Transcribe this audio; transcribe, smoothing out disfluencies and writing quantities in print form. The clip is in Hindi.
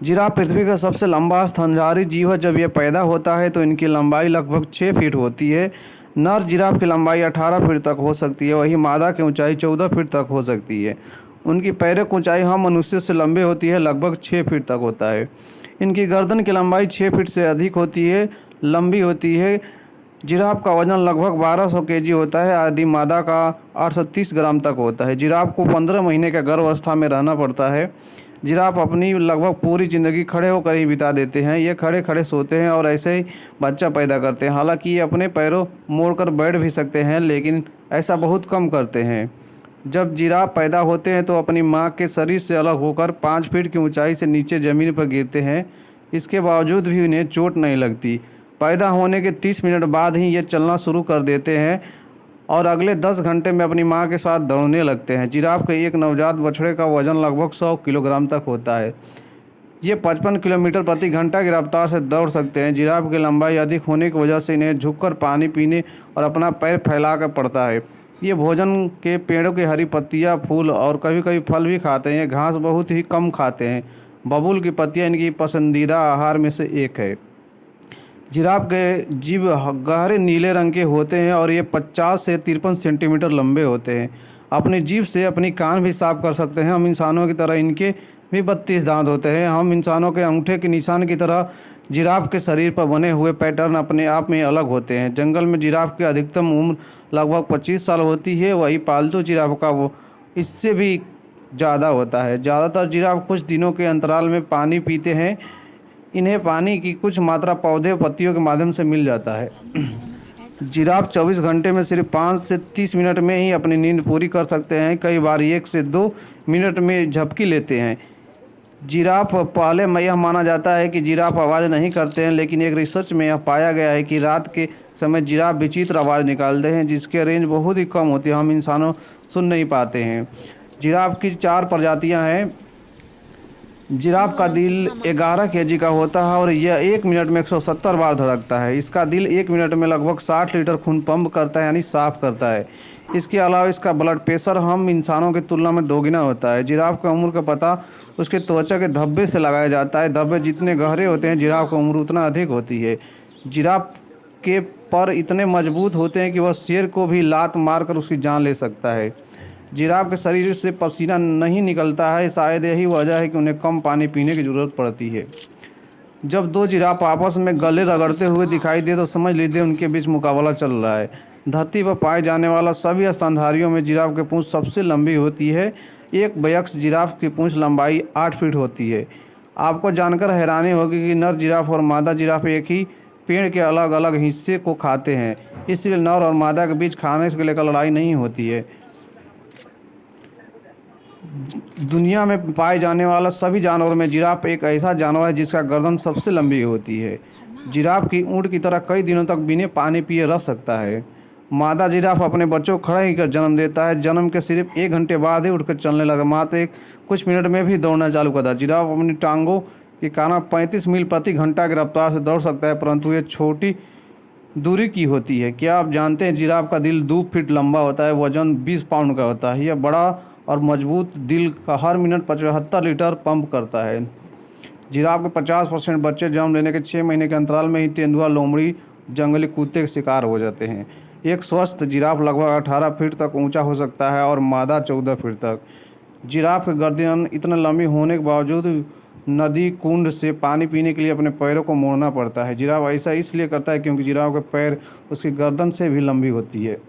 जिराफ पृथ्वी का सबसे लंबा स्तनधारी जीव है। जब यह पैदा होता है तो इनकी लंबाई लगभग 6 फीट होती है। नर जिराफ की लंबाई 18 फीट तक हो सकती है, वहीं मादा की ऊंचाई 14 फीट तक हो सकती है। उनकी पैरों की ऊंचाई हम मनुष्य से लंबे होती है, लगभग 6 फीट तक होता है। इनकी गर्दन की लंबाई 6 फीट से अधिक होती है, लंबी होती है। जिराफ का वजन लगभग 1200 केजी होता है। आदि मादा का 830 ग्राम तक होता है। जिराफ को 15 महीने के गर्भावस्था में रहना पड़ता है। जिराफ अपनी लगभग पूरी ज़िंदगी खड़े होकर ही बिता देते हैं। ये खड़े खड़े सोते हैं और ऐसे ही बच्चा पैदा करते हैं। हालांकि ये अपने पैरों मोड़कर बैठ भी सकते हैं, लेकिन ऐसा बहुत कम करते हैं। जब जिराफ पैदा होते हैं तो अपनी मां के शरीर से अलग होकर 5 फीट की ऊंचाई से नीचे ज़मीन पर गिरते हैं। इसके बावजूद भी उन्हें चोट नहीं लगती। पैदा होने के 30 मिनट बाद ही ये चलना शुरू कर देते हैं और अगले 10 घंटे में अपनी मां के साथ दौड़ने लगते हैं। जिराफ के एक नवजात बछड़े का वजन लगभग 100 किलोग्राम तक होता है। ये 55 किलोमीटर प्रति घंटा की रफ्तार से दौड़ सकते हैं। जिराफ की लंबाई अधिक होने की वजह से इन्हें झुककर पानी पीने और अपना पैर फैला कर पड़ता है। ये भोजन के पेड़ों की हरी पत्तियां, फूल और कभी कभी फल भी खाते हैं। घास बहुत ही कम खाते हैं। बबूल की पत्तियां इनकी पसंदीदा आहार में से एक है। जिराफ के जीभ गहरे नीले रंग के होते हैं और ये 50 से 53 सेंटीमीटर लंबे होते हैं। अपनी जीभ से अपनी कान भी साफ कर सकते हैं। हम इंसानों की तरह इनके भी 32 दांत होते हैं। हम इंसानों के अंगूठे के निशान की तरह जिराफ के शरीर पर बने हुए पैटर्न अपने आप में अलग होते हैं। जंगल में जिराफ की अधिकतम उम्र लगभग 25 साल होती है, वही पालतू जिराफ का वो इससे भी ज़्यादा होता है। ज़्यादातर जिराफ कुछ दिनों के अंतराल में पानी पीते हैं। इन्हें पानी की कुछ मात्रा पौधे पत्तियों के माध्यम से मिल जाता है। जिराफ 24 घंटे में सिर्फ 5 से 30 मिनट में ही अपनी नींद पूरी कर सकते हैं। कई बार 1 से 2 मिनट में झपकी लेते हैं। जिराफ पहले में यह माना जाता है कि जिराफ आवाज़ नहीं करते हैं, लेकिन एक रिसर्च में यह पाया गया है कि रात के समय जिराफ विचित्र आवाज़ निकालते हैं, जिसके रेंज बहुत ही कम होती है, हम इंसानों सुन नहीं पाते हैं। जिराफ की 4 प्रजातियां हैं। जिराफ का दिल 11 केजी का होता है और यह 1 मिनट में 170 बार धड़कता है। इसका दिल 1 मिनट में लगभग 60 लीटर खून पंप करता है, यानी साफ करता है। इसके अलावा इसका ब्लड प्रेशर हम इंसानों की तुलना में दोगुना होता है। जिराफ की उम्र का पता उसके त्वचा के धब्बे से लगाया जाता है। धब्बे जितने गहरे होते हैं, जिराफ की उम्र उतना अधिक होती है। जिराफ के पर इतने मजबूत होते हैं कि वह शेर को भी लात मारकर उसकी जान ले सकता है। जिराफ के शरीर से पसीना नहीं निकलता है। शायद यही वजह है कि उन्हें कम पानी पीने की ज़रूरत पड़ती है। जब 2 जिराफ आपस में गले रगड़ते हुए दिखाई दे तो समझ लीजिए उनके बीच मुकाबला चल रहा है। धरती पर पाए जाने वाला सभी स्तनधारियों में जिराफ की पूंछ सबसे लंबी होती है। एक वयस्क जिराफ की पूंछ लंबाई 8 फीट होती है। आपको जानकर हैरानी होगी कि नर जिराफ और मादा जिराफ एक ही पेड़ के अलग अलग हिस्से को खाते हैं, इसलिए नर और मादा के बीच खाने के लेकर लड़ाई नहीं होती है। दुनिया में पाए जाने वाला सभी जानवरों में जिराफ एक ऐसा जानवर है जिसका गर्दन सबसे लंबी होती है। जिराफ की ऊँट की तरह कई दिनों तक बिना पानी पिए रह सकता है। मादा जिराफ अपने बच्चों को खड़ा ही कर जन्म देता है। जन्म के सिर्फ 1 घंटे बाद ही उठकर चलने लगा। मात्र कुछ मिनट में भी दौड़ना चालू करता है। जिराफ अपनी टांगों के कारण 35 मील प्रति घंटा की रफ्तार से दौड़ सकता है, परंतु ये छोटी दूरी की होती है। क्या आप जानते हैं जिराफ का दिल 2 फीट लंबा होता है, वजन 20 पाउंड का होता है। यह बड़ा और मजबूत दिल का हर मिनट 75 लीटर पंप करता है। जिराफ के 50% बच्चे जन्म लेने के 6 महीने के अंतराल में ही तेंदुआ, लोमड़ी, जंगली कुत्ते के शिकार हो जाते हैं। एक स्वस्थ जिराफ लगभग 18 फीट तक ऊंचा हो सकता है और मादा 14 फीट तक। जिराफ की गर्दन इतना लंबी होने के बावजूद नदी कुंड से पानी पीने के लिए अपने पैरों को मोड़ना पड़ता है। जिराफ ऐसा इसलिए करता है क्योंकि जिराफ के पैर उसकी गर्दन से भी लंबी होती है।